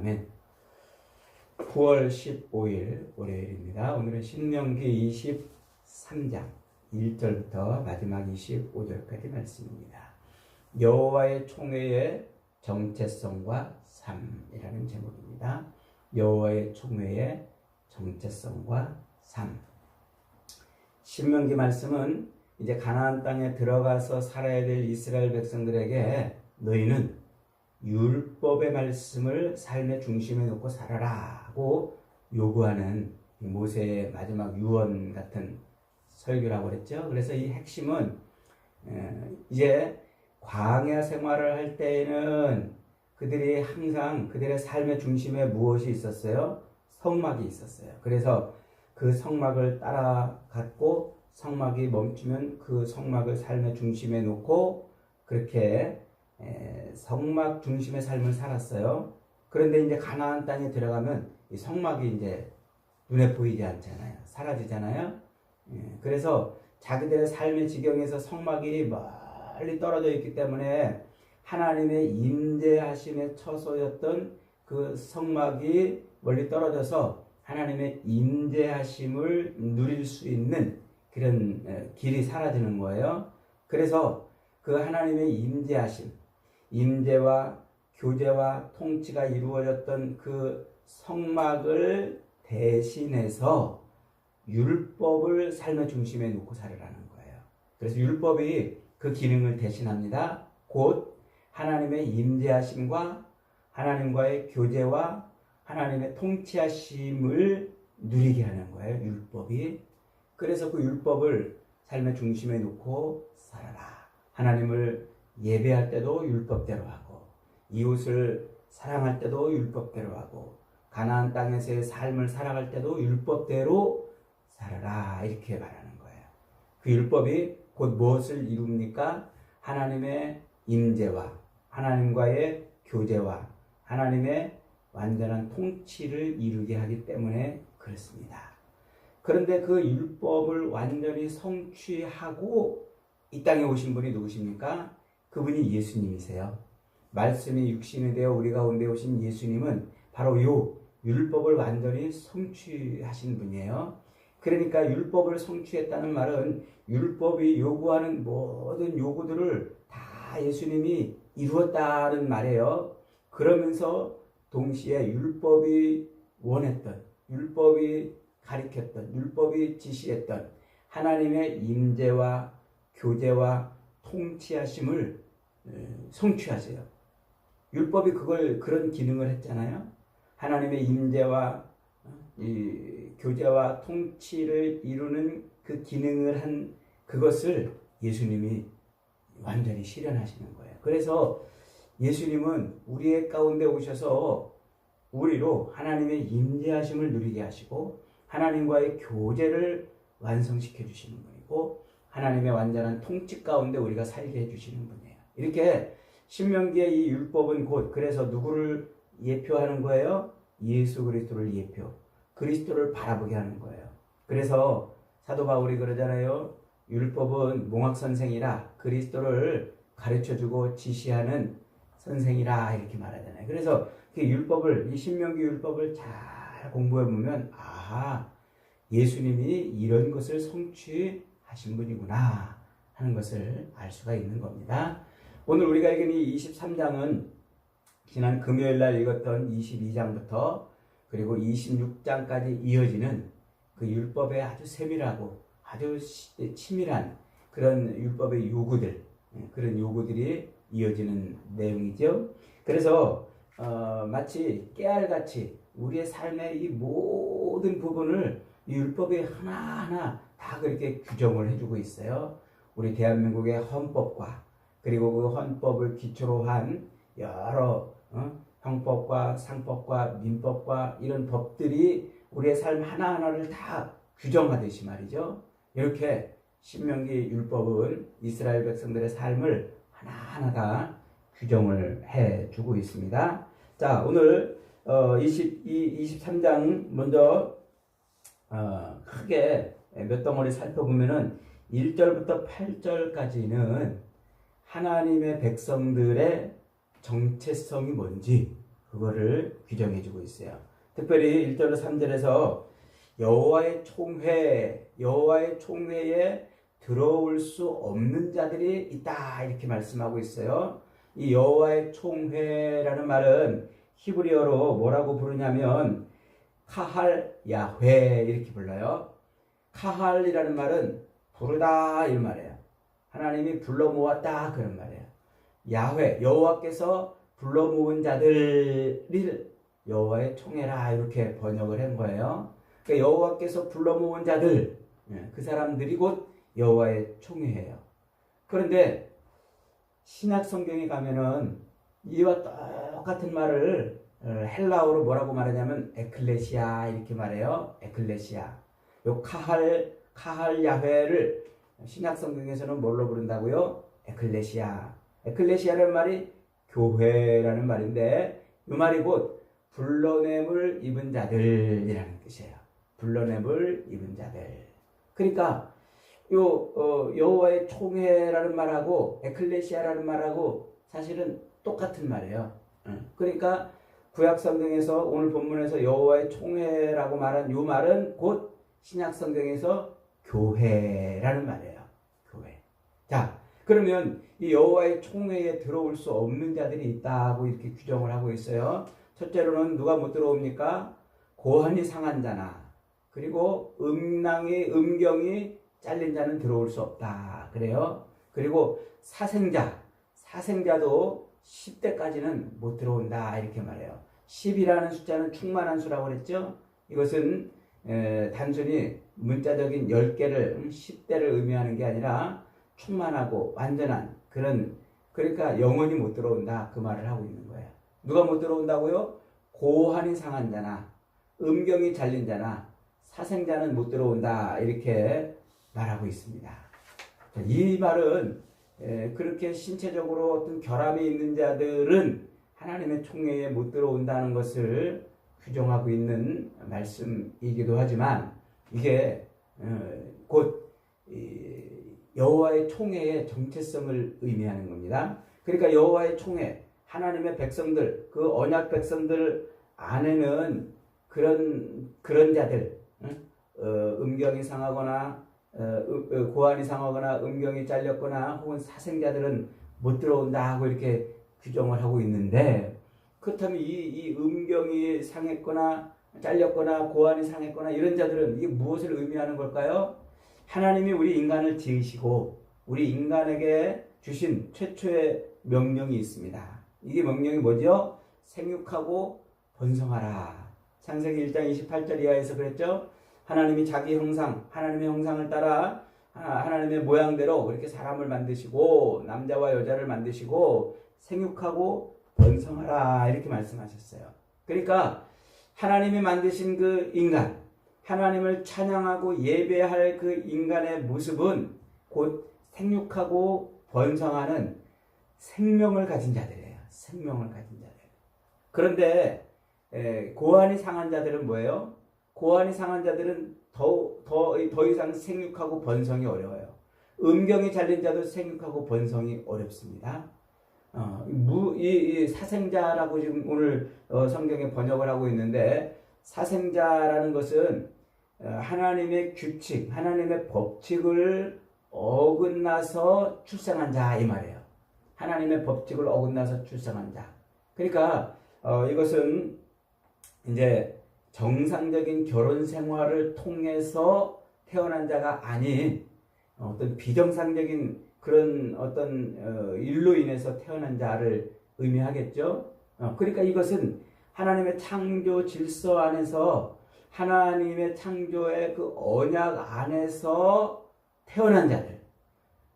아멘. 9월 15일 월요일입니다. 오늘은 신명기 23장 1절부터 마지막 25절까지 말씀입니다. 여호와의 총회의 정체성과 삶이라는 제목입니다. 여호와의 총회의 정체성과 삶. 신명기 말씀은 이제 가나안 땅에 들어가서 살아야 될 이스라엘 백성들에게 너희는 율법의 말씀을 삶의 중심에 놓고 살아라고 요구하는 모세의 마지막 유언 같은 설교라고 그랬죠. 그래서 이 핵심은 이제 광야 생활을 할 때에는 그들이 항상 그들의 삶의 중심에 무엇이 있었어요? 성막이 있었어요. 그래서 그 성막을 따라갔고 성막이 멈추면 그 성막을 삶의 중심에 놓고 그렇게 성막 중심의 삶을 살았어요. 그런데 이제 가나안 땅에 들어가면 이 성막이 이제 눈에 보이지 않잖아요. 사라지잖아요. 그래서 자기들의 삶의 지경에서 성막이 멀리 떨어져 있기 때문에 하나님의 임재하심의 처소였던 그 성막이 멀리 떨어져서 하나님의 임재하심을 누릴 수 있는 그런 길이 사라지는 거예요. 그래서 그 하나님의 임재하심, 임재와 교제와 통치가 이루어졌던 그 성막을 대신해서 율법을 삶의 중심에 놓고 살으라는 거예요. 그래서 율법이 그 기능을 대신합니다. 곧 하나님의 임재하심과 하나님과의 교제와 하나님의 통치하심을 누리게 하는 거예요. 율법이. 그래서 그 율법을 삶의 중심에 놓고 살아라. 하나님을 예배할 때도 율법대로 하고 이웃을 사랑할 때도 율법대로 하고 가나안 땅에서의 삶을 살아갈 때도 율법대로 살아라 이렇게 말하는 거예요. 그 율법이 곧 무엇을 이룹니까? 하나님의 임재와 하나님과의 교제와 하나님의 완전한 통치를 이루게 하기 때문에 그렇습니다. 그런데 그 율법을 완전히 성취하고 이 땅에 오신 분이 누구십니까? 그분이 예수님이세요. 말씀이 육신이 되어 우리 가운데 오신 예수님은 바로 요 율법을 완전히 성취하신 분이에요. 그러니까 율법을 성취했다는 말은 율법이 요구하는 모든 요구들을 다 예수님이 이루었다는 말이에요. 그러면서 동시에 율법이 원했던, 율법이 가리켰던, 율법이 지시했던 하나님의 임재와 교제와 통치하심을 성취하세요. 율법이 그런 기능을 했잖아요. 하나님의 임재와 이 교제와 통치를 이루는 그 기능을 한 그것을 예수님이 완전히 실현하시는 거예요. 그래서 예수님은 우리의 가운데 오셔서 우리로 하나님의 임재하심을 누리게 하시고 하나님과의 교제를 완성시켜 주시는 분이고 하나님의 완전한 통치 가운데 우리가 살게 해주시는 분이에요. 이렇게 신명기의 이 율법은 곧 그래서 누구를 예표하는 거예요? 예수 그리스도를 예표, 그리스도를 바라보게 하는 거예요. 그래서 사도 바울이 그러잖아요. 율법은 몽학 선생이라 그리스도를 가르쳐주고 지시하는 선생이라 이렇게 말하잖아요. 그래서 그 율법을 이 신명기 율법을 잘 공부해 보면 예수님이 이런 것을 성취하신 분이구나 하는 것을 알 수가 있는 겁니다. 오늘 우리가 읽은 이 23장은 지난 금요일 날 읽었던 22장부터 그리고 26장까지 이어지는 그 율법의 아주 세밀하고 아주 치밀한 그런 율법의 요구들, 그런 요구들이 이어지는 내용이죠. 그래서 마치 깨알같이 우리의 삶의 이 모든 부분을 이 율법이 하나하나 다 그렇게 규정을 해주고 있어요. 우리 대한민국의 헌법과 그리고 그 헌법을 기초로 한 여러 형법과 상법과 민법과 이런 법들이 우리의 삶 하나하나를 다 규정하듯이 말이죠. 이렇게 신명기 율법은 이스라엘 백성들의 삶을 하나하나 다 규정을 해주고 있습니다. 자, 오늘 23장 먼저 크게 몇 덩어리 살펴보면은 1절부터 8절까지는 하나님의 백성들의 정체성이 뭔지 그거를 규정해주고 있어요. 특별히 1절로 3절에서 여호와의 총회에 들어올 수 없는 자들이 있다 이렇게 말씀하고 있어요. 이 여호와의 총회라는 말은 히브리어로 뭐라고 부르냐면 카할 야훼 이렇게 불러요. 카할이라는 말은 부르다 이 말이에요. 하나님이 불러 모았다 그런 말이에요. 야훼 여호와께서 불러 모은 자들을 여호와의 총회라 이렇게 번역을 한 거예요. 그러니까 여호와께서 불러 모은 자들 그 사람들이 곧 여호와의 총회예요. 그런데 신약 성경에 가면은 이와 똑같은 말을 헬라어로 뭐라고 말하냐면 에클레시아 이렇게 말해요. 에클레시아. 요 카할 야훼를 신약 성경에서는 뭘로 부른다고요? 에클레시아. 에클레시아라는 말이 교회라는 말인데 이 말이 곧 불러냄을 입은 자들이라는 뜻이에요. 불러냄을 입은 자들. 그러니까 여호와의 총회라는 말하고 에클레시아라는 말하고 사실은 똑같은 말이에요. 그러니까 구약 성경에서 오늘 본문에서 여호와의 총회라고 말한 이 말은 곧 신약 성경에서 교회라는 말이에요. 교회. 자, 그러면 이 여호와의 총회에 들어올 수 없는 자들이 있다고 이렇게 규정을 하고 있어요. 첫째로는 누가 못 들어옵니까? 고환이 상한 자나 그리고 음경이 잘린 자는 들어올 수 없다. 그래요. 그리고 사생자도 10대까지는 못 들어온다. 이렇게 말해요. 10이라는 숫자는 충만한 수라고 그랬죠. 이것은 단순히 문자적인 10개를 10대를 의미하는 게 아니라 충만하고 완전한 그러니까 영원히 못 들어온다. 그 말을 하고 있는 거예요. 누가 못 들어온다고요? 고환이 상한 자나 음경이 잘린 자나 사생자는 못 들어온다. 이렇게 말하고 있습니다. 이 말은 그렇게 신체적으로 어떤 결함이 있는 자들은 하나님의 총회에 못 들어온다는 것을 규정하고 있는 말씀이기도 하지만 이게 곧 여호와의 총회의 정체성을 의미하는 겁니다. 그러니까 여호와의 총회, 하나님의 백성들, 그 언약 백성들 안에는 그런 자들, 음경이 상하거나 고환이 상하거나 음경이 잘렸거나 혹은 사생자들은 못 들어온다 하고 이렇게 규정을 하고 있는데 그렇다면 이 음경이 상했거나 잘렸거나 고환이 상했거나 이런 자들은 이게 무엇을 의미하는 걸까요? 하나님이 우리 인간을 지으시고 우리 인간에게 주신 최초의 명령이 있습니다. 이게 명령이 뭐죠? 생육하고 번성하라. 창세기 1장 28절 이하에서 그랬죠? 하나님이 자기 형상, 하나님의 형상을 따라 하나님의 모양대로 그렇게 사람을 만드시고 남자와 여자를 만드시고 생육하고 번성하라 이렇게 말씀하셨어요. 그러니까 하나님이 만드신 그 인간, 하나님을 찬양하고 예배할 그 인간의 모습은 곧 생육하고 번성하는 생명을 가진 자들이에요. 생명을 가진 자들. 그런데 고환이 상한 자들은 뭐예요? 고환이 상한 자들은 더 이상 생육하고 번성이 어려워요. 음경이 잘린 자도 생육하고 번성이 어렵습니다. 이 사생자라고 지금 오늘 성경에 번역을 하고 있는데 사생자라는 것은 하나님의 규칙, 하나님의 법칙을 어긋나서 출생한 자 이 말이에요. 하나님의 법칙을 어긋나서 출생한 자. 그러니까 이것은 이제 정상적인 결혼 생활을 통해서 태어난 자가 아닌 어떤 비정상적인 그런 어떤 일로 인해서 태어난 자를 의미하겠죠. 그러니까 이것은 하나님의 창조 질서 안에서 하나님의 창조의 그 언약 안에서 태어난 자들,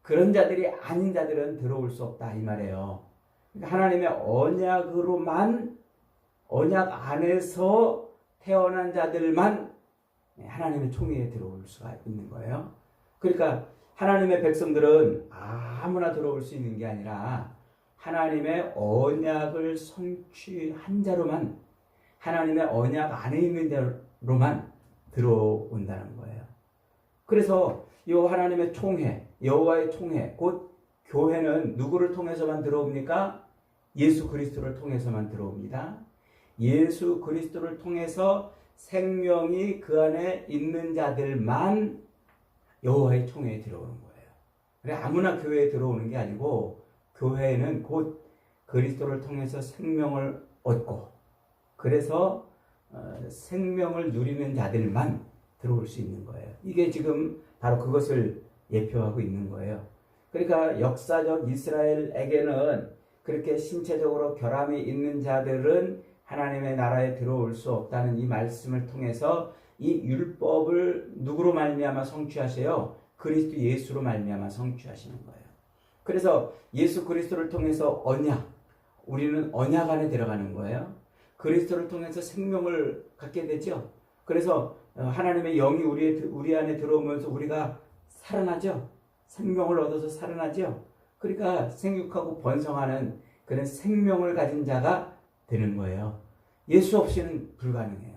그런 자들이 아닌 자들은 들어올 수 없다 이 말이에요. 그러니까 하나님의 언약 안에서 태어난 자들만 하나님의 총회에 들어올 수가 있는 거예요. 그러니까 하나님의 백성들은 아무나 들어올 수 있는 게 아니라 하나님의 언약을 성취한 자로만, 하나님의 언약 안에 있는 자로만 들어온다는 거예요. 그래서 이 하나님의 총회, 여호와의 총회, 곧 교회는 누구를 통해서만 들어옵니까? 예수 그리스도를 통해서만 들어옵니다. 예수 그리스도를 통해서 생명이 그 안에 있는 자들만 여호와의 총회에 들어오는 거예요. 그래 아무나 교회에 들어오는 게 아니고 교회에는 곧 그리스도를 통해서 생명을 얻고 그래서 생명을 누리는 자들만 들어올 수 있는 거예요. 이게 지금 바로 그것을 예표하고 있는 거예요. 그러니까 역사적 이스라엘에게는 그렇게 신체적으로 결함이 있는 자들은 하나님의 나라에 들어올 수 없다는 이 말씀을 통해서 이 율법을 누구로 말미암아 성취하세요? 그리스도 예수로 말미암아 성취하시는 거예요. 그래서 예수 그리스도를 통해서 언약, 우리는 언약 안에 들어가는 거예요. 그리스도를 통해서 생명을 갖게 되죠. 그래서 하나님의 영이 우리 안에 들어오면서 우리가 살아나죠. 생명을 얻어서 살아나죠. 그러니까 생육하고 번성하는 그런 생명을 가진 자가 되는 거예요. 예수 없이는 불가능해요.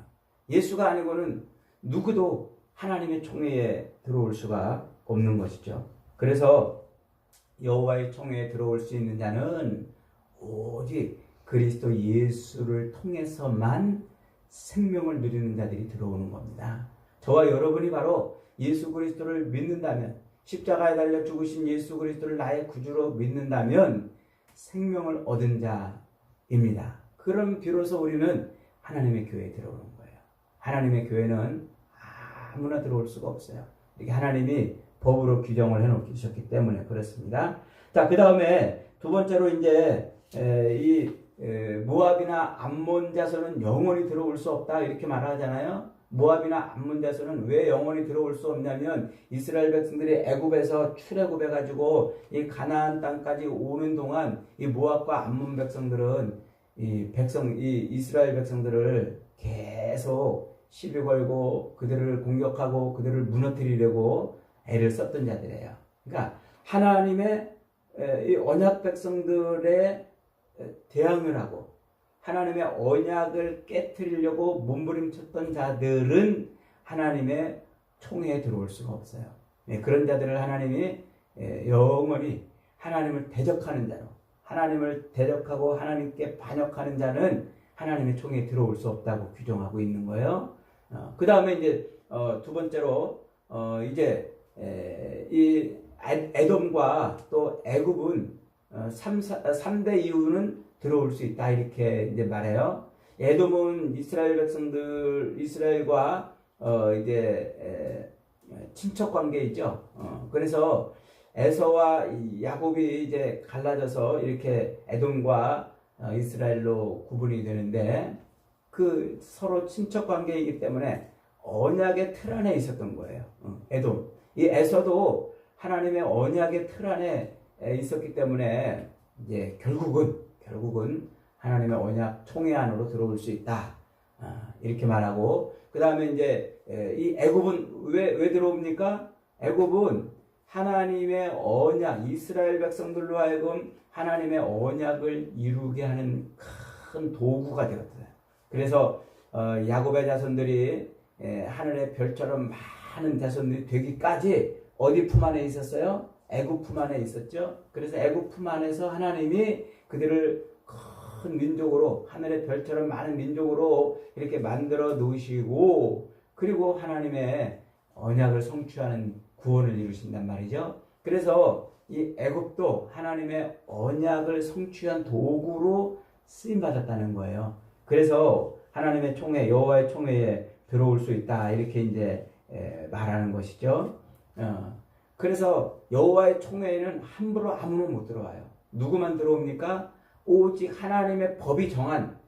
예수가 아니고는 누구도 하나님의 총회에 들어올 수가 없는 것이죠. 그래서 여호와의 총회에 들어올 수 있는 자는 오직 그리스도 예수를 통해서만 생명을 누리는 자들이 들어오는 겁니다. 저와 여러분이 바로 예수 그리스도를 믿는다면, 십자가에 달려 죽으신 예수 그리스도를 나의 구주로 믿는다면 생명을 얻은 자입니다. 그럼 비로소 우리는 하나님의 교회에 들어오는 거예요. 하나님의 교회는 아무나 들어올 수가 없어요. 이게 하나님이 법으로 규정을 해놓으셨기 때문에 그렇습니다. 자, 그 다음에 두 번째로 이제 모압이나 암몬 자손은 영원히 들어올 수 없다 이렇게 말하잖아요. 모압이나 암몬 자손은 왜 영원히 들어올 수 없냐면 이스라엘 백성들이 애굽에서 출애굽해가지고 이 가나안 땅까지 오는 동안 이 모압과 암몬 백성들은 이 이스라엘 백성들을 계속 시비 걸고 그들을 공격하고 그들을 무너뜨리려고 애를 썼던 자들이에요. 그러니까 하나님의 이 언약 백성들의 대항을 하고 하나님의 언약을 깨트리려고 몸부림쳤던 자들은 하나님의 총회에 들어올 수가 없어요. 그런 자들을 하나님이 영원히 하나님을 대적하는 자로, 하나님을 대적하고 하나님께 반역하는 자는 하나님의 총회에 들어올 수 없다고 규정하고 있는 거예요. 그 다음에 이제 두 번째로 이제 이 에돔과 또 애굽은 3대 이후는 들어올 수 있다 이렇게 이제 말해요. 에돔은 이스라엘과 이제 친척 관계이죠. 그래서 에서와 야곱이 이제 갈라져서 이렇게 에돔과 이스라엘로 구분이 되는데 그 서로 친척 관계이기 때문에 언약의 틀 안에 있었던 거예요. 에돔. 이 에서도 하나님의 언약의 틀 안에 있었기 때문에 이제 결국은 하나님의 언약 총회 안으로 들어올 수 있다. 이렇게 말하고 그 다음에 이제 이 애굽은 왜 들어옵니까? 애굽은 하나님의 언약, 이스라엘 백성들로 하여금 하나님의 언약을 이루게 하는 큰 도구가 되었어요. 그래서 야곱의 자손들이 하늘의 별처럼 많은 자손들이 되기까지 어디 품 안에 있었어요? 애굽 품 안에 있었죠. 그래서 애굽 품 안에서 하나님이 그들을 큰 민족으로, 하늘의 별처럼 많은 민족으로 이렇게 만들어 놓으시고 그리고 하나님의 언약을 성취하는 구원을 이루신단 말이죠. 그래서 이 애굽도 하나님의 언약을 성취한 도구로 쓰임 받았다는 거예요. 그래서 하나님의 총회, 여호와의 총회에 들어올 수 있다 이렇게 이제 말하는 것이죠. 그래서 여호와의 총회에는 함부로 아무나 못 들어와요. 누구만 들어옵니까? 오직 하나님의 법이 정한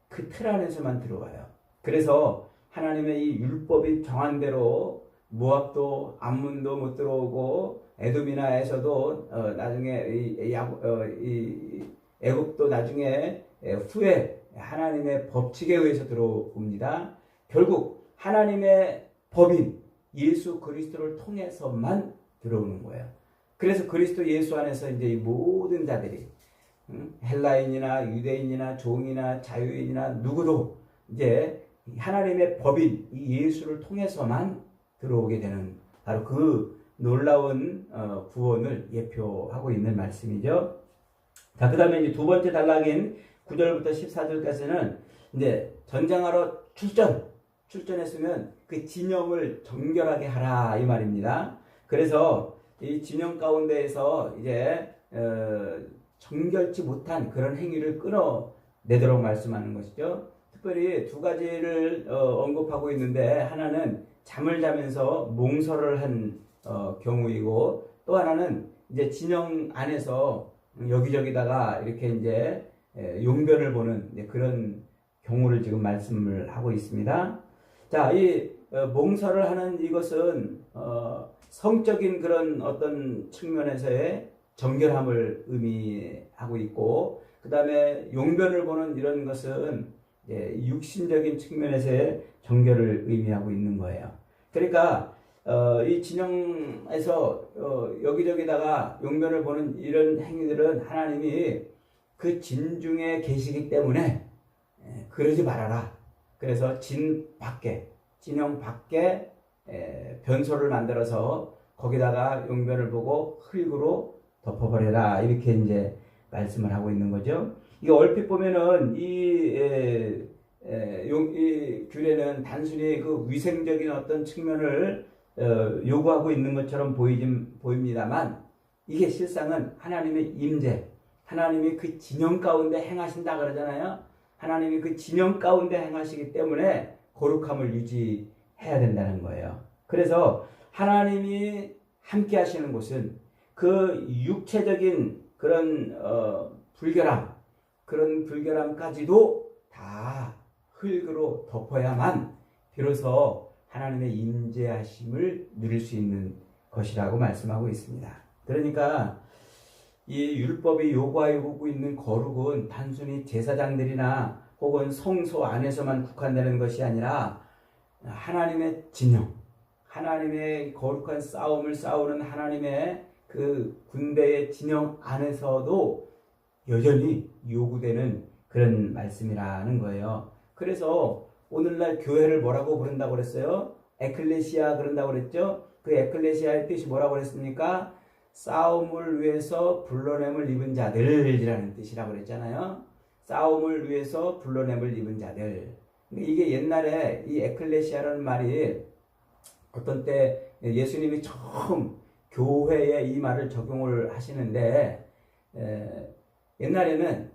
그 틀 안에서만 들어와요. 그래서 하나님의 이 율법이 정한 대로 모압도 암몬도 못 들어오고 에돔이나 에서도 나중에 애굽도 나중에 후에 하나님의 법칙에 의해서 들어옵니다. 결국 하나님의 법인 예수 그리스도를 통해서만 들어오는 거예요. 그래서 그리스도 예수 안에서 이제 이 모든 자들이 헬라인이나 유대인이나 종이나 자유인이나 누구도 이제 하나님의 법인 이 예수를 통해서만 들어오게 되는 바로 그 놀라운 구원을 예표하고 있는 말씀이죠. 자, 그 다음에 이제 두 번째 단락인 9절부터 14절까지는 이제 전쟁하러 출전했으면 그 진영을 정결하게 하라 이 말입니다. 그래서 이 진영 가운데에서 이제 정결치 못한 그런 행위를 끊어내도록 말씀하는 것이죠. 특별히 두 가지를 언급하고 있는데, 하나는 잠을 자면서 몽설을 한 경우이고, 또 하나는 이제 진영 안에서 여기저기다가 이렇게 이제 용변을 보는 그런 경우를 지금 말씀을 하고 있습니다. 자, 이 몽설을 하는 이것은 성적인 그런 어떤 측면에서의 정결함을 의미하고 있고, 그 다음에 용변을 보는 이런 것은 육신적인 측면에서의 정결을 의미하고 있는 거예요. 그러니까 이 진영에서 여기저기다가 용변을 보는 이런 행위들은 하나님이 그 진중에 계시기 때문에 그러지 말아라. 그래서 진영 밖에 변소를 만들어서 거기다가 용변을 보고 흙으로 덮어버려라. 이렇게 이제 말씀을 하고 있는 거죠. 이게 얼핏 보면은 이 규례는 단순히 그 위생적인 어떤 측면을 요구하고 있는 것처럼 보입니다만, 이게 실상은 하나님의 임재, 하나님이 그 진영 가운데 행하신다 그러잖아요. 하나님이 그 진영 가운데 행하시기 때문에 거룩함을 유지해야 된다는 거예요. 그래서 하나님이 함께 하시는 곳은 그 육체적인 그런 그런 불결함까지도 다 흙으로 덮어야만 비로소 하나님의 임재하심을 누릴 수 있는 것이라고 말씀하고 있습니다. 그러니까 이 율법이 요구하고 있는 거룩은 단순히 제사장들이나 혹은 성소 안에서만 국한되는 것이 아니라 하나님의 진영, 하나님의 거룩한 싸움을 싸우는 하나님의 그 군대의 진영 안에서도 여전히 요구되는 그런 말씀이라는 거예요. 그래서 오늘날 교회를 뭐라고 부른다고 그랬어요? 에클레시아 그런다고 그랬죠? 그 에클레시아의 뜻이 뭐라고 그랬습니까? 싸움을 위해서 불러냄을 입은 자들이라는 뜻이라고 그랬잖아요. 싸움을 위해서 불러냄을 입은 자들. 이게 옛날에 이 에클레시아라는 말이 어떤 때 예수님이 처음 교회에 이 말을 적용을 하시는데, 옛날에는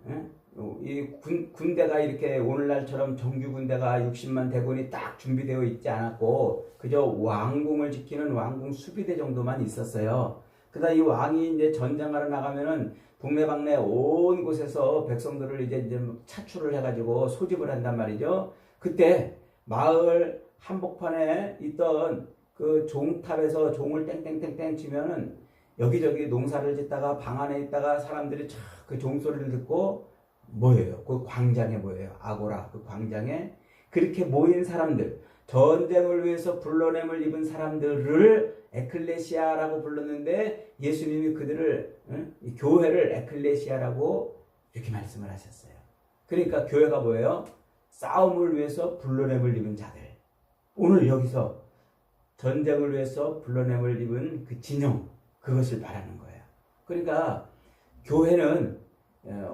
이 군대가 이렇게 오늘날처럼 정규 군대가 60만 대군이 딱 준비되어 있지 않았고, 그저 왕궁을 지키는 왕궁 수비대 정도만 있었어요. 그러다 이 왕이 이제 전쟁하러 나가면은 동네방네 온 곳에서 백성들을 이제 차출을 해가지고 소집을 한단 말이죠. 그때 마을 한복판에 있던 그 종탑에서 종을 땡땡땡땡 치면은 여기저기 농사를 짓다가 방 안에 있다가 사람들이 그 종소리를 듣고 모여요. 그 광장에 모여요. 아고라, 그 광장에 그렇게 모인 사람들, 전쟁을 위해서 불러냄을 입은 사람들을 에클레시아라고 불렀는데, 예수님이 그들을 이 교회를 에클레시아라고 이렇게 말씀을 하셨어요. 그러니까 교회가 뭐예요? 싸움을 위해서 불러냄을 입은 자들. 오늘 여기서 전쟁을 위해서 불러냄을 입은 그 진영, 그것을 말하는 거예요. 그러니까 교회는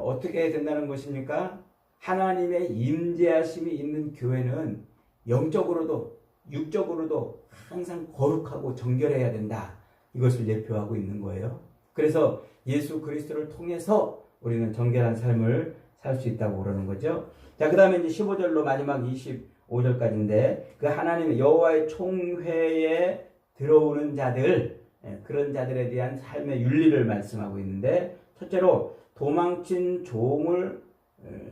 어떻게 된다는 것입니까? 하나님의 임재하심이 있는 교회는 영적으로도 육적으로도 항상 거룩하고 정결해야 된다. 이것을 예표하고 있는 거예요. 그래서 예수 그리스도를 통해서 우리는 정결한 삶을 살 수 있다고 그러는 거죠. 자, 그 다음에 이제 15절로 마지막 25절까지인데, 그 하나님의 여호와의 총회에 들어오는 자들, 그런 자들에 대한 삶의 윤리를 말씀하고 있는데, 첫째로 도망친 종을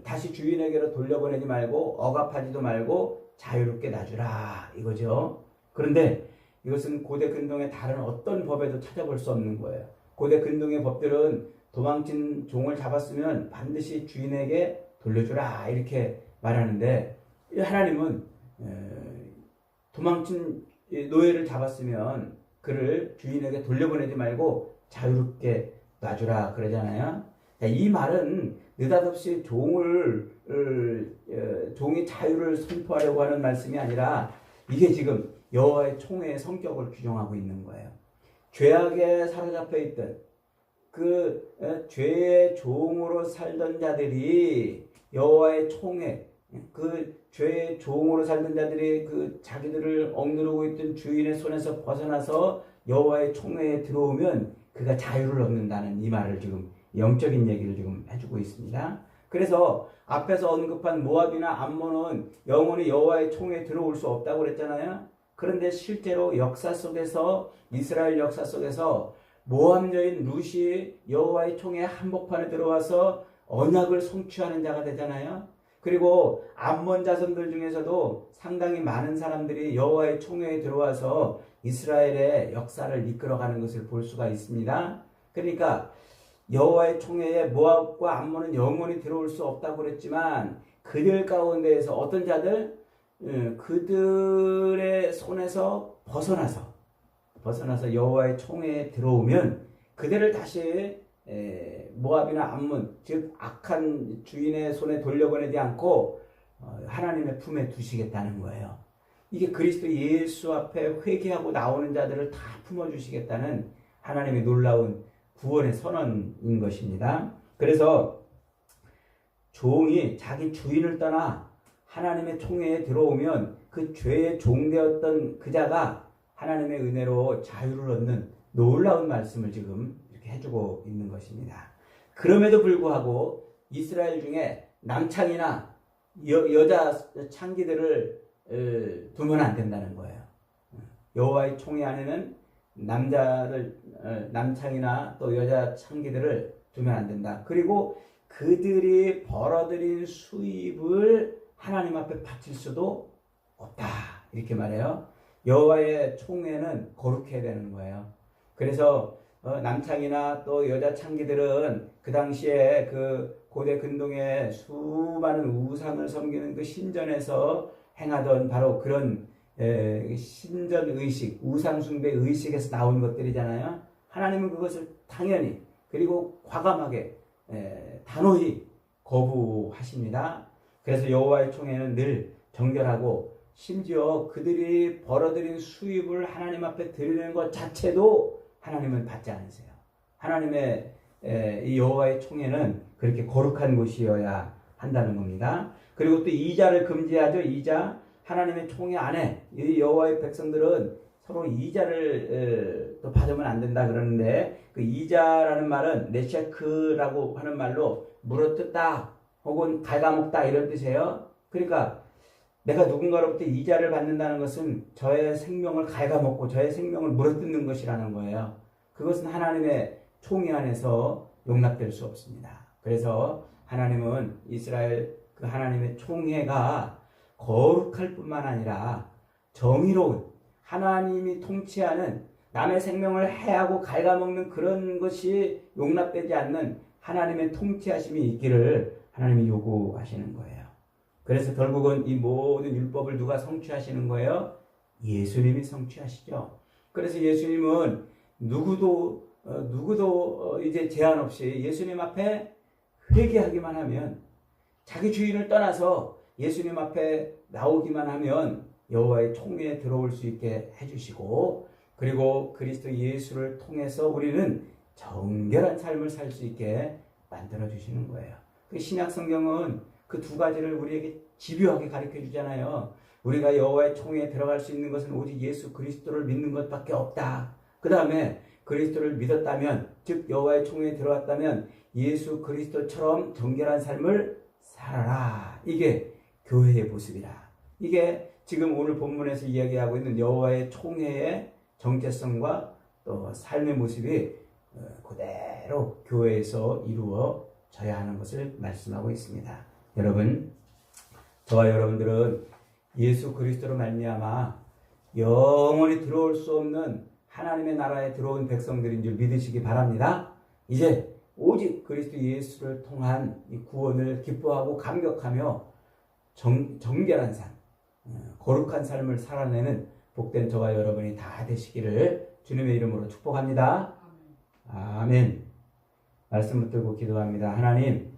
다시 주인에게로 돌려보내지 말고 억압하지도 말고 자유롭게 놔주라, 이거죠. 그런데 이것은 고대 근동의 다른 어떤 법에도 찾아볼 수 없는 거예요. 고대 근동의 법들은 도망친 종을 잡았으면 반드시 주인에게 돌려주라, 이렇게 말하는데, 하나님은 도망친 노예를 잡았으면 그를 주인에게 돌려보내지 말고 자유롭게 놔주라 그러잖아요. 이 말은 느닷없이 종이 자유를 선포하려고 하는 말씀이 아니라, 이게 지금 여호와의 총회의 성격을 규정하고 있는 거예요. 죄악에 사로잡혀 있던 그 죄의 종으로 살던 자들이 여호와의 총회, 그 죄의 종으로 살던 자들이 그 자기들을 억누르고 있던 주인의 손에서 벗어나서 여호와의 총회에 들어오면 그가 자유를 얻는다는 이 말을 지금 영적인 얘기를 지금 해주고 있습니다. 그래서 앞에서 언급한 모압이나 암몬은 영원히 여호와의 총회에 들어올 수 없다고 그랬잖아요. 그런데 실제로 역사 속에서, 이스라엘 역사 속에서 모압 여인 룻이 여호와의 총회 한복판에 들어와서 언약을 성취하는 자가 되잖아요. 그리고 암몬 자손들 중에서도 상당히 많은 사람들이 여호와의 총회에 들어와서 이스라엘의 역사를 이끌어가는 것을 볼 수가 있습니다. 그러니까 여호와의 총회에 모압과 암몬은 영원히 들어올 수 없다고 그랬지만 그들 가운데에서 어떤 자들, 그들의 손에서 벗어나서 여호와의 총회에 들어오면 그들을 다시 모압이나 암몬, 즉 악한 주인의 손에 돌려보내지 않고 하나님의 품에 두시겠다는 거예요. 이게 그리스도 예수 앞에 회개하고 나오는 자들을 다 품어주시겠다는 하나님의 놀라운 구원의 선언인 것입니다. 그래서 종이 자기 주인을 떠나 하나님의 총회에 들어오면 그 죄의 종되었던 그 자가 하나님의 은혜로 자유를 얻는 놀라운 말씀을 지금 이렇게 해주고 있는 것입니다. 그럼에도 불구하고 이스라엘 중에 남창이나 여자 창기들을 두면 안 된다는 거예요. 여호와의 총회 안에는 남창이나 또 여자 창기들을 두면 안 된다. 그리고 그들이 벌어들인 수입을 하나님 앞에 바칠 수도 없다. 이렇게 말해요. 여호와의 총회는 거룩해야 되는 거예요. 그래서 남창이나 또 여자 창기들은 그 당시에 그 고대 근동에 수많은 우상을 섬기는 그 신전에서 행하던 바로 그런 신전 의식, 우상 숭배 의식에서 나온 것들이잖아요. 하나님은 그것을 당연히 그리고 과감하게 단호히 거부하십니다. 그래서 여호와의 총회는 늘 정결하고 심지어 그들이 벌어들인 수입을 하나님 앞에 드리는 것 자체도 하나님은 받지 않으세요. 하나님의 이 여호와의 총회는 그렇게 거룩한 곳이어야 한다는 겁니다. 그리고 또 이자를 금지하죠. 이자. 하나님의 총회 안에 이 여호와의 백성들은 서로 이자를 또 받으면 안 된다 그러는데, 그 이자라는 말은 네셰크라고 하는 말로 물어뜯다 혹은 갉아먹다 이런 뜻이에요. 그러니까 내가 누군가로부터 이자를 받는다는 것은 저의 생명을 갉아먹고 저의 생명을 물어뜯는 것이라는 거예요. 그것은 하나님의 총회 안에서 용납될 수 없습니다. 그래서 하나님은 이스라엘 그 하나님의 총회가 거룩할 뿐만 아니라 정의로운, 하나님이 통치하는, 남의 생명을 해하고 갉아먹는 그런 것이 용납되지 않는 하나님의 통치하심이 있기를 하나님이 요구하시는 거예요. 그래서 결국은 이 모든 율법을 누가 성취하시는 거예요? 예수님이 성취하시죠. 그래서 예수님은 누구도 이제 제한 없이 예수님 앞에 회개하기만 하면, 자기 주인을 떠나서 예수님 앞에 나오기만 하면 여호와의 총회에 들어올 수 있게 해주시고, 그리고 그리스도 예수를 통해서 우리는 정결한 삶을 살 수 있게 만들어 주시는 거예요. 그 신약 성경은 그 두 가지를 우리에게 집요하게 가르쳐 주잖아요. 우리가 여호와의 총회에 들어갈 수 있는 것은 오직 예수 그리스도를 믿는 것밖에 없다. 그 다음에 그리스도를 믿었다면, 즉 여호와의 총회에 들어왔다면 예수 그리스도처럼 정결한 삶을 살아라. 이게 교회의 모습이다. 이게 지금 오늘 본문에서 이야기하고 있는 여호와의 총회의 정체성과 또 삶의 모습이 그대로 교회에서 이루어져야 하는 것을 말씀하고 있습니다. 여러분, 저와 여러분들은 예수 그리스도로 말미암아 영원히 들어올 수 없는 하나님의 나라에 들어온 백성들인 줄 믿으시기 바랍니다. 이제 오직 그리스도 예수를 통한 이 구원을 기뻐하고 감격하며 정결한 삶, 거룩한 삶을 살아내는 복된 저와 여러분이 다 되시기를 주님의 이름으로 축복합니다. 아멘. 말씀 붙들고 기도합니다. 하나님,